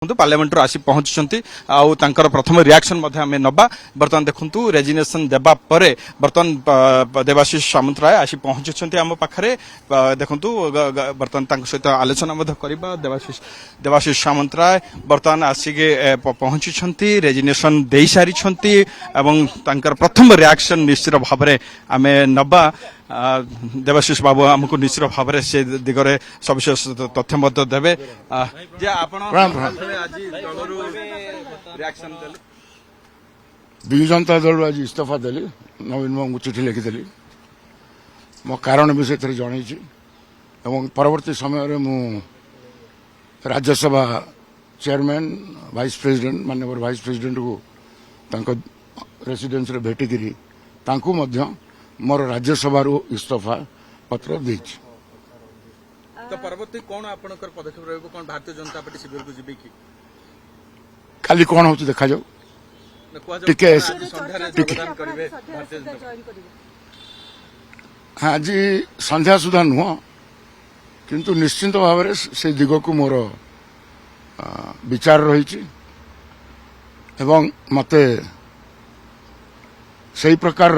Parliament आसी पहुंची आउर प्रथम रिएक्शन आम नवा बर्तमान देखु रेजिग्नेशन देवा परे बर्तमान देवाशीष सामंतराय आसी पहुंची आम पाखे देखु बर्तमान सहित आलोचना करवा देवाशीष सामंतराय बर्तमान आसिक पहुंची रेजिग्नेशन दे सारी प्रथम रिएक्शन निश्चित भाव में आम नवा देवाशीष बाबू आमको निश्चित भाव में से दिगरे सविशेष तथ्य देवे विजु जनता दल आज इस्तीफा देली नवीन बाबू चिठी लिखिदेली मो कारण भी से जन परवर्ती समय मु राज्यसभा चेयरमैन वाइस प्रेसिडेंट माननीय वाइस प्रेसिडेंट को रेसिडेंस भेटिकी मोर राज्यसभा इस्तीफा पत्र दे तो परवर्ती कौन आपनकर पदक्षेप रहबो कौन भारतीय जनता पार्टी शिविर को जिबे की खाली कौन होची देखा जाओ टिके हाँ जी संध्या सुधा नुह किंतु निश्चिंत भाव से दिग को मोर विचार रही मते से प्रकार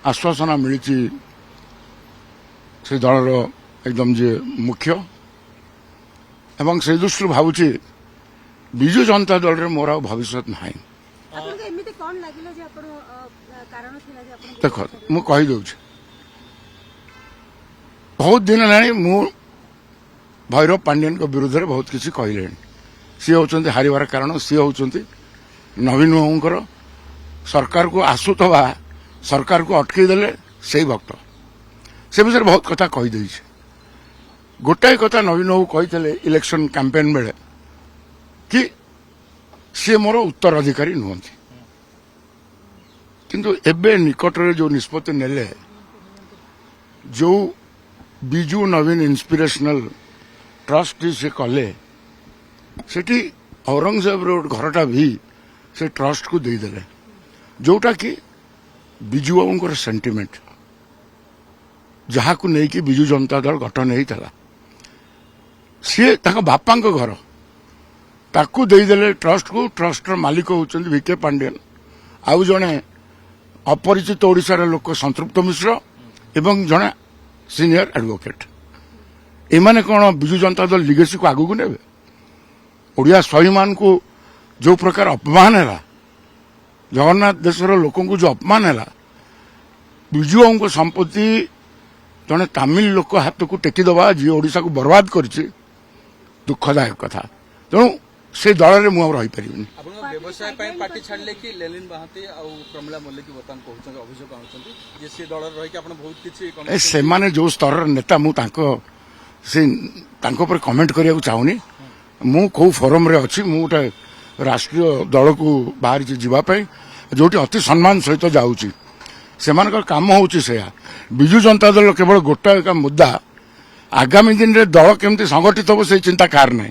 आश्वासना मिली से दलर एकदम जे मुख्य एवं से दृष्टि भावुची विजु जनता दल रे मोर भविष्य ना देख मु कही दौर बहुत दिन है मु भैरव पांडियन को विरुद्ध में बहुत किसी कहले सी होती हारिवार कारण सी होती नवीन बाबूर सरकार को आसुवा सरकार को अटकई देले से भक्त से विषय बहुत कथा कहीदे गोटाए कथा नवीन बाबू कही इलेक्शन कैंपेन बेले कि सी मोर उत्तराधिकारी नुहति किंतु एबे निकटरे जो निष्पत्ति नेले जो बिजू नवीन इंस्पिरेशनल ट्रस्ट से कले सेठी औरंगजेब रोड घरटा भी से ट्रस्ट को देदेले जोटा कि बिजू बाबूर सेंटिमेंट जहाँ को लेकिन बिजू जनता दल गठन होता सी बापा घर ताकू देदेले ट्रस्ट को ट्रस्टर मालिक होती वीके पांडियन आउ जड़े अपरिचित ओडिशार लोक संतृप्त मिश्र एवं जड़े सीनियर एडवोकेट एमाने कौन बिजू जनता दल लिगेसी को आगू ने ओडिया स्वाभिमान को जो प्रकार अपमान है जगन्नाथ देशर लोक जो अपमान है बिजू बाबू संपत्ति जड़े तमिल लोक हाथ को टेकीदवा जी ओडिशा को बर्बाद कर दुखदायक कथा तेणु से दल में मुझे रहीपर व्यवसाय पार्टी छाड़ले कि लेलिन बाहाती और प्रमिला मल्लिक बर्तमान कहते अभियोग आनुंट से दल रही बहुत किसी से माने जो स्तर नेता मुझे कमेंट करने को चाहूनी मु कौ फोरम रे अच्छी मु गोटे राष्ट्रीय दल को बाहर जावाई जो अति सम्मान सहित जाऊँगी से काम होया विजु जनता दल केवल गोटाए का मुद्दा आगामी दिन में दल केमती संगठित हम से चिंता कार ना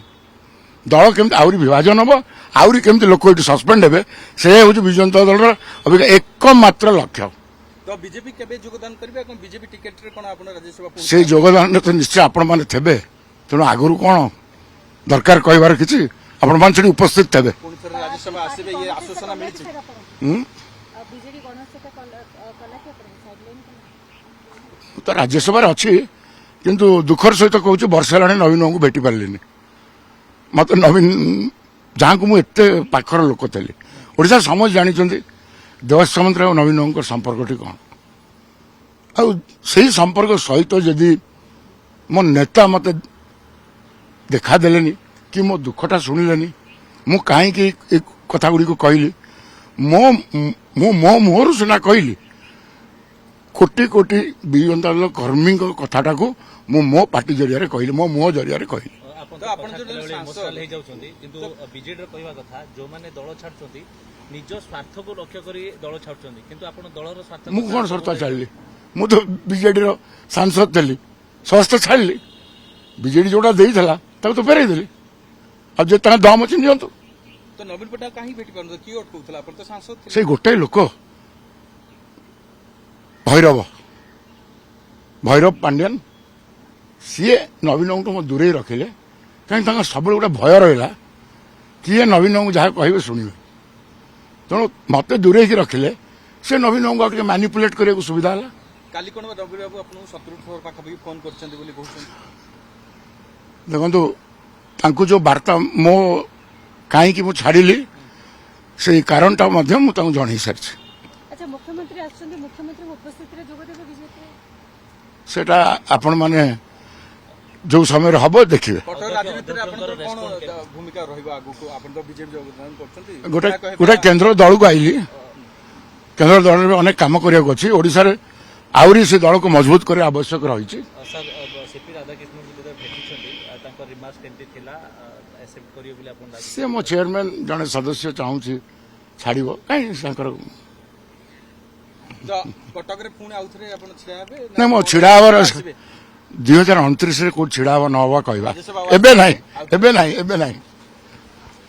दल केमती आहरी विभाजन हम आहरी केमती लोक ये सस्पेंड हे से हूँ विजु जनता दल अभी एकमात्र लक्ष्य तो बीजेपी केबे योगदान करबे कोन बीजेपी टिकट रे कोन आपन राज्यसभा से योगदान तो निश्चय आपण माने थेबे तेणु आगुरु कोन दरकार कहबार किछि आपण मान से उपस्थित थेबे राज्यसभा आसीबे ये आश्वासन मिलछि बीजेडी गणसेटा कला के साइडलाइन तो राज्यसभा अच्छी किंतु दुखर सहित कहूँ वर्ष है नवीन बाबू भेटी पारे मत नवीन जहाँ को मुझे पाखर लोक थी ओडिशा समझ जानते देवाशीष सामंतराय और नवीन बाबू संपर्क कौन आई संपर्क सहित जदि मो नेता मत देखा देलेनी कि मो दुखटा शुणिले मु कहीं कथा गुड़ी कहली मो मुहर सीना कहली कोटी कोटी विजु जनता दल कर्मी कथाटा को मो पार्टी जरिया कहली मो मुह जरिया कहली निज स्वार्थ को लक्ष्य करी दल छाड़ुछंती किंतु आपण दलर स्वार्थ मु कोन स्वार्थ छाड़ली मु तो बीजेडी रो सांसद थली स्वार्थ छाड़ली बीजेडी जोटा देइथला ताको तो फेरै देली अब जे ता दम अछि नियंतु तो नवीन पटनायक काहे भेटी पारन की अटकौथला आपण तो सांसद थे से गोटे लोक भैरव पांडियन सी नवीन बाबू दूरे रखिले कहीं सब गोटे भय रहा କିଏ ନବୀନ ବାବୁଙ୍କୁ ଯାହା କହିବେ ଶୁଣିବେ। ତେଣୁ ମତେ ଦୂରେଇକି ରଖିଲେ ସେ ନବୀନ ବାବୁଙ୍କୁ ଆଉ ଟିକେ ମ୍ୟାନିପୁଲେଟ୍ କରିବାକୁ ସୁବିଧା ହେଲା। କାଲି କଣ ନବୀନ ବାବୁ ଆପଣଙ୍କୁ 70 ଥର ପାଖାପାଖି ଫୋନ କରିଛନ୍ତି ବୋଲି କହୁଛନ୍ତି। ଦେଖନ୍ତୁ ତାଙ୍କୁ ଯୋଉ ବାର୍ତ୍ତା ମୋ କାହିଁକି ମୁଁ ଛାଡ଼ିଲି ସେଇ କାରଣଟା ମଧ୍ୟ ମୁଁ ତାଙ୍କୁ ଜଣେଇ ସାରିଛି। ଆଚ୍ଛା ମୁଖ୍ୟମନ୍ତ୍ରୀ ଆସୁଛନ୍ତି, ମୁଖ୍ୟମନ୍ତ୍ରୀଙ୍କ ଉପସ୍ଥିତିରେ ଯୋଗଦେବେ ବିଜେପି? ସେଟା ଆପଣମାନେ ଯୋଉ ସମୟରେ ହବ ଦେଖିବେ। କଟକ ରାଜନୀତିରେ ଆପଣଙ୍କର କଣ ଭୂମିକା ରହିବ ଆଗକୁ? ଆପଣ ତ ବିଜେପି ଯୋଗଦାନ କରୁଛନ୍ତି। ଗୋଟେ କେନ୍ଦ୍ର ଦଳକୁ ଆଇଲି, କେନ୍ଦ୍ର ଦଳରେ ଅନେକ କାମ କରିବାକୁ ଅଛି। ଓଡ଼ିଶାରେ ଆହୁରି ସେ ଦଳକୁ ମଜବୁତ କରିବା ଆବଶ୍ୟକ ରହିଛି। ସାର୍ ସିପି ରାଧାକୃଷ୍ଣଙ୍କୁ ଯେତେବେଳେ ଭେଟିଛନ୍ତି ତାଙ୍କ ରିମାର୍କ କେମିତି ଥିଲା, ଆକ୍ସେପ୍ଟ କରିବେ ବୋଲି ଆପଣ ଲାଗୁଛି? ସେ ମୋ ଚେୟାରମ୍ୟାନ୍ ଜଣେ ସଦସ୍ୟ ଚାହୁଁଛି ଛାଡ଼ିବ, କାହିଁ ତାଙ୍କର ତ କଟକରେ ପୁଣି ଆଉଥରେ ଆପଣ ଛିଡ଼ା ହେବେ? ନାଇଁ ମୋ ଛିଡ଼ା ହେବାର 2029ରେ କୋଉଠି ଛିଡ଼ା ହବ ନ ହବା କହିବା। ଏବେ ନାହିଁ।